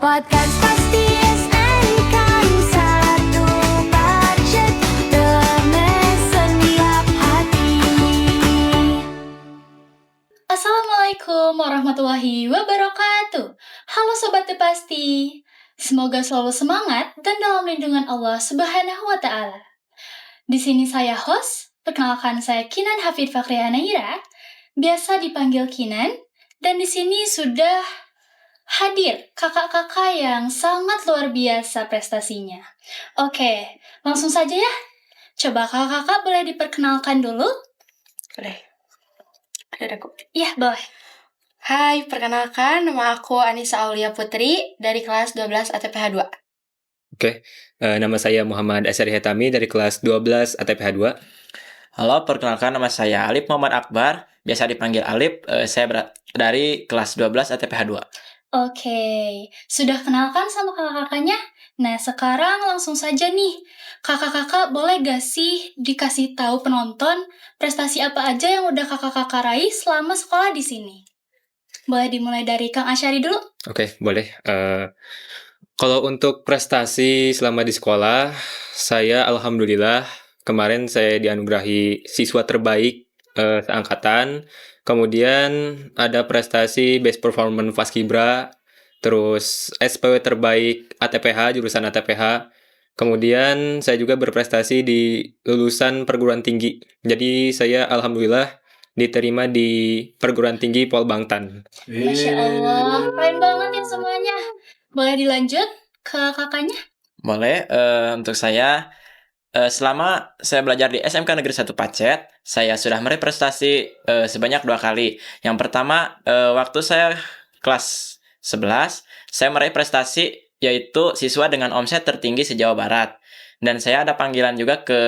Podcast pasti SMK satu budget demi setiap hati. Assalamualaikum warahmatullahi wabarakatuh. Halo Sobat Pasti. Semoga selalu semangat dan dalam lindungan Allah Subhanahu wa Ta'ala. Di sini saya host, perkenalkan saya Kinan Hafid Fakhriana Ira, biasa dipanggil Kinan, dan di sini sudah hadir kakak-kakak yang sangat luar biasa prestasinya. Oke, langsung saja ya. Coba kakak-kakak boleh diperkenalkan dulu? Boleh. Ada aku. Iya, boleh. Hai, perkenalkan nama aku Anissa Aulia Putri dari kelas 12 ATPH 2. Oke, nama saya Muhammad Asyari Hetami dari kelas 12 ATPH 2. Halo, perkenalkan nama saya Alip Muhammad Akbar, biasa dipanggil Alip. Saya dari kelas 12 ATPH 2. Oke, sudah kenalkan sama kakak-kakaknya? Nah, sekarang langsung saja nih. Kakak-kakak boleh gak sih dikasih tahu penonton prestasi apa aja yang udah kakak-kakak raih selama sekolah di sini? Boleh dimulai dari Kang Asyari dulu? Oke, boleh. Kalau untuk prestasi selama di sekolah, saya alhamdulillah kemarin saya dianugerahi siswa terbaik seangkatan. Kemudian ada prestasi Best Performance Paskibra, terus SPW terbaik ATPH, jurusan ATPH. Kemudian saya juga berprestasi di lulusan perguruan tinggi. Jadi saya alhamdulillah diterima di perguruan tinggi Polbangtan. Masya Allah, keren banget ya semuanya. Boleh dilanjut ke kakaknya? Boleh, untuk saya, selama saya belajar di SMK Negeri 1 Pacet, saya sudah meraih prestasi sebanyak 2 kali. Yang pertama, waktu saya kelas 11, saya meraih prestasi yaitu siswa dengan omset tertinggi se-Jawa Barat. Dan saya ada panggilan juga ke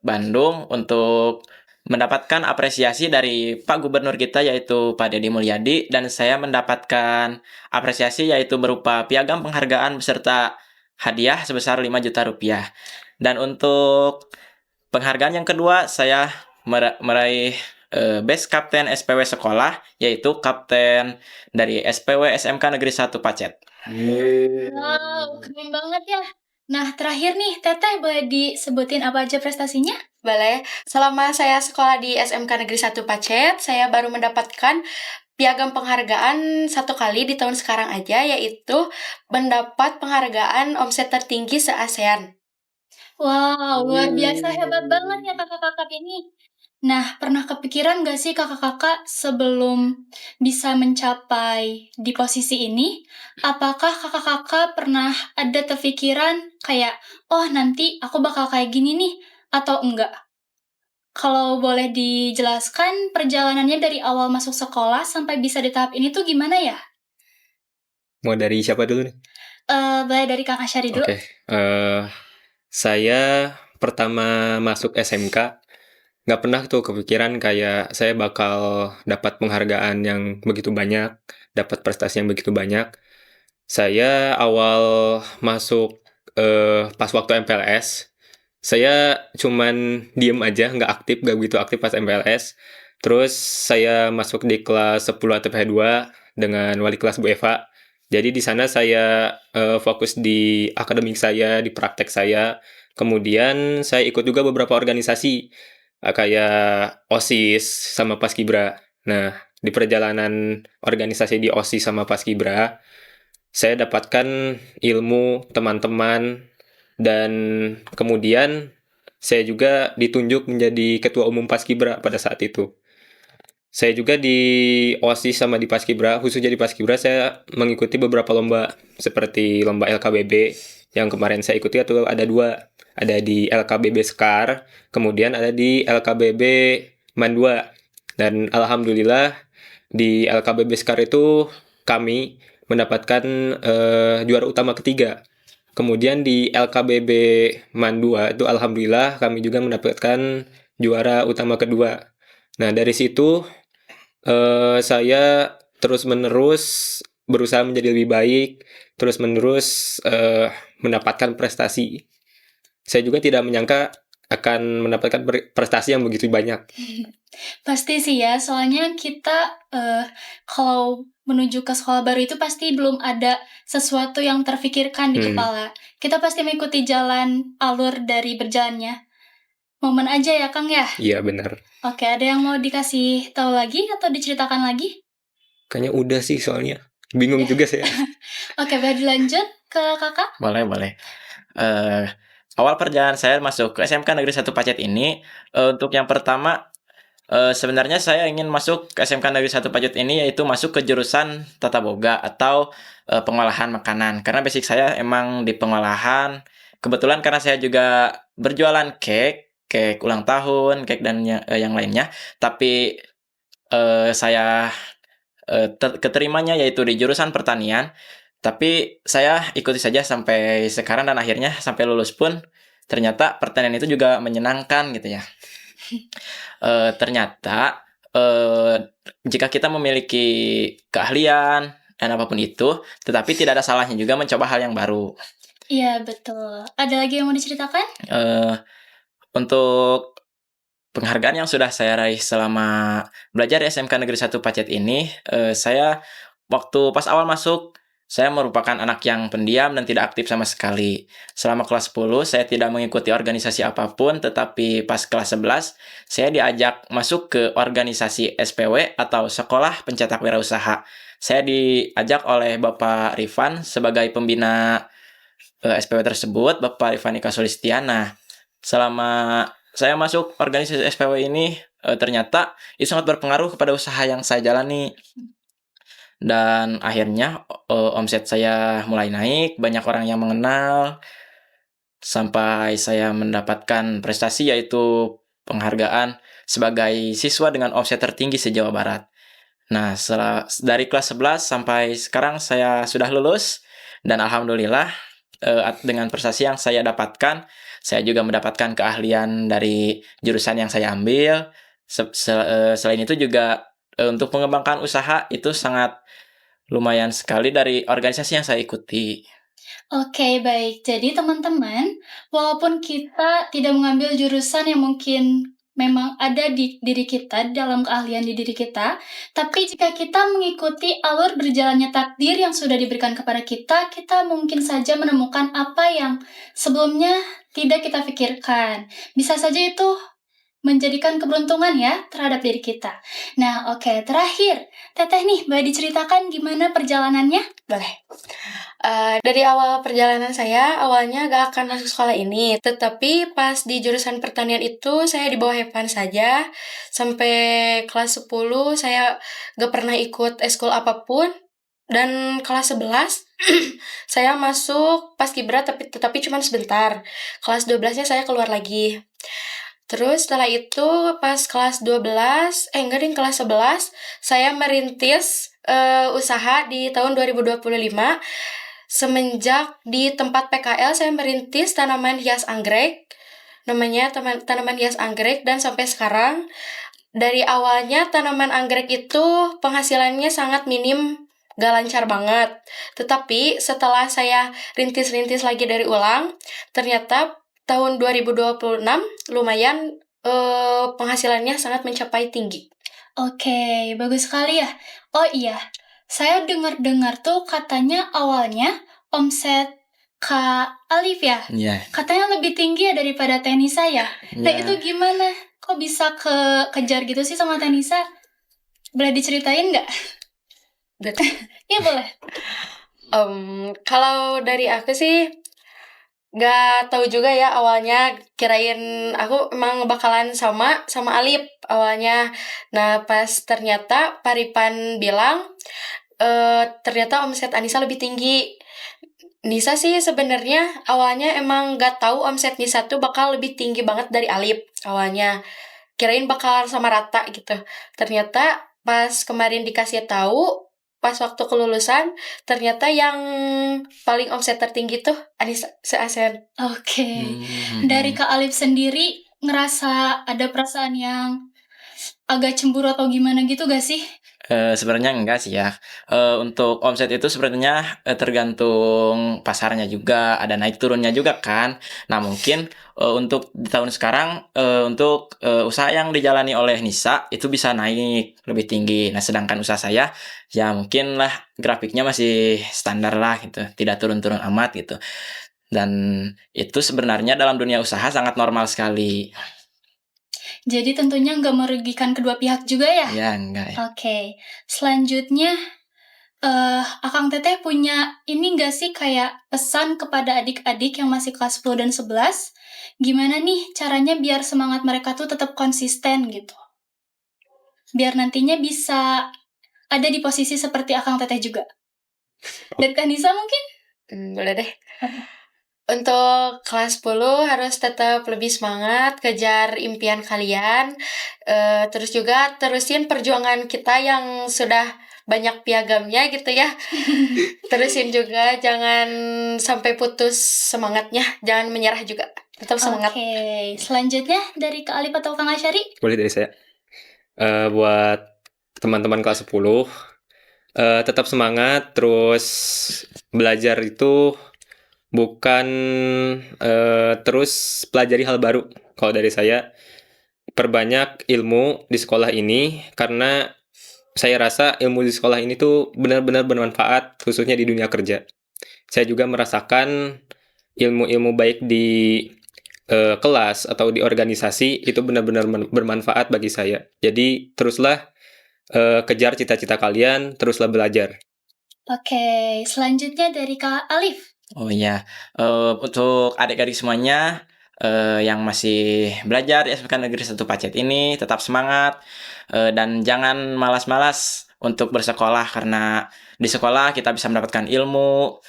Bandung untuk mendapatkan apresiasi dari Pak Gubernur kita yaitu Pak Deddy Mulyadi, dan saya mendapatkan apresiasi yaitu berupa piagam penghargaan beserta hadiah sebesar 5 juta rupiah. Dan untuk penghargaan yang kedua, saya meraih Best Kapten SPW Sekolah, yaitu Kapten dari SPW SMK Negeri 1 Pacet. Wow, keren banget ya. Nah, terakhir nih, Teteh boleh disebutin apa aja prestasinya? Boleh. Selama saya sekolah di SMK Negeri 1 Pacet, saya baru mendapatkan piagam penghargaan 1 kali di tahun sekarang aja, yaitu mendapat penghargaan omset tertinggi se-ASEAN. Wow, luar biasa hebat banget ya kakak-kakak ini. Nah, pernah kepikiran gak sih kakak-kakak sebelum bisa mencapai di posisi ini? Apakah kakak-kakak pernah ada terpikiran kayak, oh nanti aku bakal kayak gini nih, atau enggak? Kalau boleh dijelaskan perjalanannya dari awal masuk sekolah sampai bisa di tahap ini tuh gimana ya? Mau dari siapa dulu nih? Boleh dari Kang Asyari dulu. Oke, saya pertama masuk SMK nggak pernah tuh kepikiran kayak saya bakal dapat penghargaan yang begitu banyak, dapat prestasi yang begitu banyak. Saya awal masuk pas waktu MPLS, saya cuman diem aja, nggak aktif, nggak begitu aktif pas MPLS. Terus saya masuk di kelas 10 ATPH 2 dengan wali kelas Bu Eva. Jadi di sana saya fokus di akademik saya, di praktek saya. Kemudian saya ikut juga beberapa organisasi kayak OSIS sama Paskibra. Nah, di perjalanan organisasi di OSIS sama Paskibra, saya dapatkan ilmu teman-teman, dan kemudian saya juga ditunjuk menjadi ketua umum Paskibra pada saat itu. Saya juga di OSIS sama di Paskibra, khususnya di Paskibra saya mengikuti beberapa lomba seperti lomba LKBB yang kemarin saya ikuti itu ada 2. Ada di LKBB Sekar, kemudian ada di LKBB Mandua. Dan alhamdulillah di LKBB Sekar itu kami mendapatkan juara utama ketiga. Kemudian di LKBB Mandua itu alhamdulillah kami juga mendapatkan juara utama kedua. Nah, dari situ saya terus-menerus berusaha menjadi lebih baik, terus-menerus mendapatkan prestasi. Saya juga tidak menyangka akan mendapatkan prestasi yang begitu banyak. Pasti sih ya, soalnya kita kalau menuju ke sekolah baru itu pasti belum ada sesuatu yang terfikirkan di kepala. Kita pasti mengikuti jalan alur dari berjalannya. Momen aja ya, Kang ya? Iya, benar. Oke, ada yang mau dikasih tahu lagi atau diceritakan lagi? Kayaknya udah sih soalnya. Bingung juga saya. Oke, boleh dilanjut ke kakak? Boleh. Awal perjalanan saya masuk ke SMK Negeri 1 Pacet ini, untuk yang pertama, sebenarnya saya ingin masuk ke SMK Negeri 1 Pacet ini yaitu masuk ke jurusan Tata Boga atau pengolahan makanan. Karena basic saya emang di pengolahan. Kebetulan karena saya juga berjualan cake ulang tahun, cake dan yang lainnya. Tapi saya keterimanya yaitu di jurusan pertanian. Tapi saya ikuti saja sampai sekarang dan akhirnya sampai lulus pun ternyata pertanian itu juga menyenangkan gitu ya. Ternyata jika kita memiliki keahlian dan apapun itu, tetapi tidak ada salahnya juga mencoba hal yang baru. Iya, betul. Ada lagi yang mau diceritakan? Untuk penghargaan yang sudah saya raih selama belajar di SMK Negeri 1 Pacet ini, saya waktu pas awal masuk, saya merupakan anak yang pendiam dan tidak aktif sama sekali. Selama kelas 10, saya tidak mengikuti organisasi apapun, tetapi pas kelas 11, saya diajak masuk ke organisasi SPW atau Sekolah Pencetak Wirausaha. Saya diajak oleh Bapak Rifan sebagai pembina SPW tersebut, Bapak Rifan Ika Sulistiana. Selama saya masuk organisasi SPW ini, ternyata itu sangat berpengaruh kepada usaha yang saya jalani. Dan akhirnya omset saya mulai naik, banyak orang yang mengenal, sampai saya mendapatkan prestasi yaitu penghargaan sebagai siswa dengan omset tertinggi se-Jawa Barat. Nah, dari kelas 11 sampai sekarang saya sudah lulus, dan alhamdulillah dengan prestasi yang saya dapatkan, saya juga mendapatkan keahlian dari jurusan yang saya ambil. Selain itu juga untuk mengembangkan usaha itu sangat lumayan sekali dari organisasi yang saya ikuti. Oke, baik. Jadi teman-teman, walaupun kita tidak mengambil jurusan yang mungkin memang ada di diri kita, dalam keahlian di diri kita, tapi jika kita mengikuti alur berjalannya takdir yang sudah diberikan kepada kita mungkin saja menemukan apa yang sebelumnya tidak kita pikirkan. Bisa saja itu menjadikan keberuntungan ya terhadap diri kita. Nah, oke, terakhir, Teteh nih, boleh diceritakan gimana perjalanannya? Boleh. Dari awal perjalanan saya, awalnya gak akan masuk sekolah ini. Tetapi pas di jurusan pertanian itu, saya di bawah Hepan saja. Sampai kelas 10, saya gak pernah ikut eskul apapun. Dan kelas 11, saya masuk paskibra tetapi cuma sebentar. Kelas 12-nya saya keluar lagi. Terus setelah itu pas kelas 12, kelas 11, saya merintis usaha di tahun 2025. Semenjak di tempat PKL saya merintis tanaman hias anggrek. Namanya tanaman hias anggrek, dan sampai sekarang dari awalnya tanaman anggrek itu penghasilannya sangat minim, gak lancar banget. Tetapi setelah saya rintis-rintis lagi dari ulang, ternyata tahun 2026 lumayan penghasilannya sangat mencapai tinggi. Oke, bagus sekali ya. Oh iya, saya dengar-dengar tuh katanya awalnya omset Kak Alif ya, Iya. katanya lebih tinggi ya daripada Tenisa ya. Nah Iya. itu gimana? Kok bisa kejar gitu sih sama Tenisa? Boleh diceritain nggak? Iya boleh. Kalau dari aku sih gak tahu juga ya, awalnya kirain aku emang bakalan sama Alip awalnya. Nah pas ternyata Paripan bilang ternyata omset Anissa lebih tinggi. Nisa sih sebenarnya awalnya emang gak tahu omset Nisa tuh bakal lebih tinggi banget dari Alip awalnya. Kirain bakal sama rata gitu. Ternyata pas kemarin dikasih tahu, pas waktu kelulusan, ternyata yang paling omset tertinggi tuh Anissa se-ASEAN. Oke. Dari Kak Alif sendiri ngerasa ada perasaan yang agak cemburu atau gimana gitu gak sih? Sebenarnya enggak sih ya. Untuk omset itu sebenarnya tergantung pasarnya juga, ada naik turunnya juga kan. Nah, mungkin untuk di tahun sekarang untuk usaha yang dijalani oleh Nisa itu bisa naik lebih tinggi. Nah, sedangkan usaha saya ya mungkin lah grafiknya masih standar lah gitu, tidak turun-turun amat gitu. Dan itu sebenarnya dalam dunia usaha sangat normal sekali. Jadi tentunya nggak merugikan kedua pihak juga ya? Ya, enggak ya. Oke, selanjutnya Akang Teteh punya ini nggak sih kayak pesan kepada adik-adik yang masih kelas 10 dan 11? Gimana nih caranya biar semangat mereka tuh tetap konsisten gitu? Biar nantinya bisa ada di posisi seperti Akang Teteh juga. Dan Kak Nisa mungkin? Boleh deh. Untuk kelas 10 harus tetap lebih semangat, kejar impian kalian. Terus juga terusin perjuangan kita yang sudah banyak piagamnya gitu ya. Terusin juga, jangan sampai putus semangatnya, jangan menyerah juga. Tetap semangat. Oke, selanjutnya dari Kak Alif atau Kang Asyari? Boleh dari saya. Buat teman-teman kelas 10, tetap semangat, terus belajar itu bukan terus pelajari hal baru. Kalau dari saya, perbanyak ilmu di sekolah ini, karena saya rasa ilmu di sekolah ini tuh benar-benar bermanfaat, khususnya di dunia kerja. Saya juga merasakan ilmu-ilmu baik di kelas atau di organisasi itu benar-benar bermanfaat bagi saya. Jadi teruslah kejar cita-cita kalian, teruslah belajar. Oke, selanjutnya dari Kak Alif. Oh iya, untuk adik-adik semuanya yang masih belajar di SMK Negeri 1 Pacet ini tetap semangat dan jangan malas-malas untuk bersekolah, karena di sekolah kita bisa mendapatkan ilmu,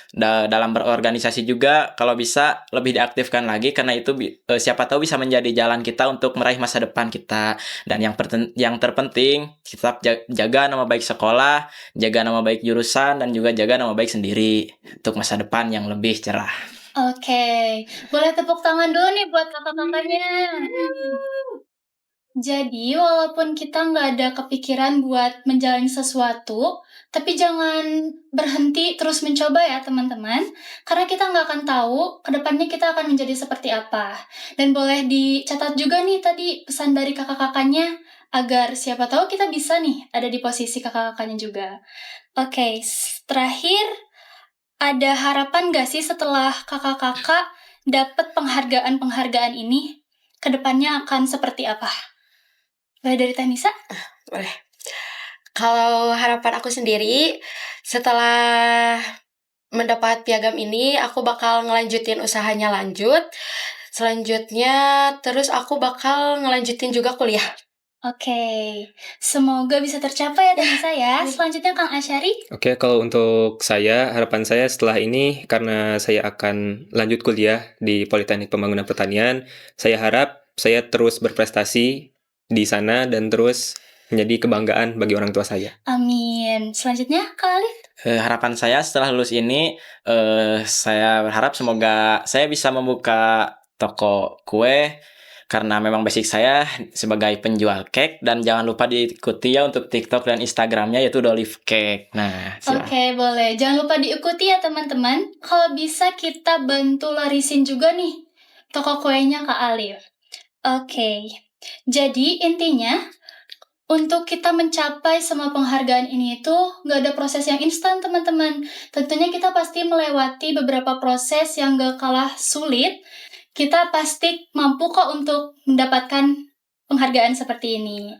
dalam berorganisasi juga kalau bisa lebih diaktifkan lagi, karena itu siapa tahu bisa menjadi jalan kita untuk meraih masa depan kita. Dan yang terpenting tetap jaga nama baik sekolah, jaga nama baik jurusan, dan juga jaga nama baik sendiri untuk masa depan yang lebih cerah. Oke, boleh tepuk tangan dulu nih buat kakak-kakaknya. Jadi, walaupun kita nggak ada kepikiran buat menjalani sesuatu, tapi jangan berhenti terus mencoba ya teman-teman. Karena kita nggak akan tahu kedepannya kita akan menjadi seperti apa. Dan boleh dicatat juga nih tadi pesan dari kakak-kakaknya, agar siapa tahu kita bisa nih ada di posisi kakak-kakaknya juga. Oke, terakhir, ada harapan nggak sih setelah kakak-kakak dapat penghargaan-penghargaan ini? Kedepannya akan seperti apa? Boleh dari Tanisa? Boleh. Kalau harapan aku sendiri, setelah mendapat piagam ini, aku bakal ngelanjutin usahanya lanjut. Selanjutnya, terus aku bakal ngelanjutin juga kuliah. Oke, semoga bisa tercapai ya Tanisa ya. Selanjutnya Kang Asyari. Oke, kalau untuk saya, harapan saya setelah ini, karena saya akan lanjut kuliah di Politeknik Pembangunan Pertanian, saya harap saya terus berprestasi di sana dan terus menjadi kebanggaan bagi orang tua saya. Amin. Selanjutnya Kak Alif. Harapan saya setelah lulus ini, saya berharap semoga saya bisa membuka toko kue, karena memang basic saya sebagai penjual cake. Dan jangan lupa diikuti ya untuk TikTok dan Instagramnya, yaitu Dolive Cake. Nah, Oke, boleh. Jangan lupa diikuti ya teman-teman. Kalau bisa kita bantu larisin juga nih toko kuenya Kak Alif. Oke, jadi intinya untuk kita mencapai semua penghargaan ini itu nggak ada proses yang instan teman-teman. Tentunya kita pasti melewati beberapa proses yang gak kalah sulit. Kita pasti mampu kok untuk mendapatkan penghargaan seperti ini.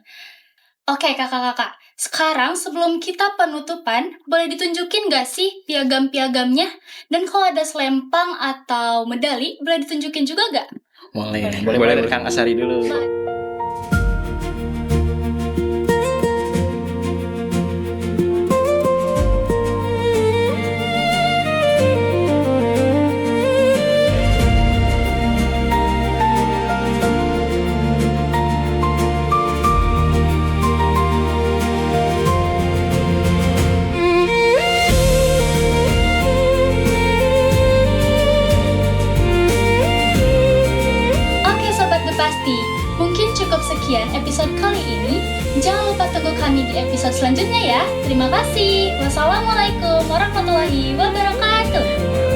Oke kakak-kakak, sekarang sebelum kita penutupan, boleh ditunjukin gak sih piagam-piagamnya? Dan kalau ada selempang atau medali, boleh ditunjukin juga gak? boleh dari Kang Asari dulu. Oke Sobat The Pasti, mungkin cukup kali ini. Jangan lupa tunggu kami di episode selanjutnya ya. Terima kasih. Wassalamualaikum warahmatullahi wabarakatuh.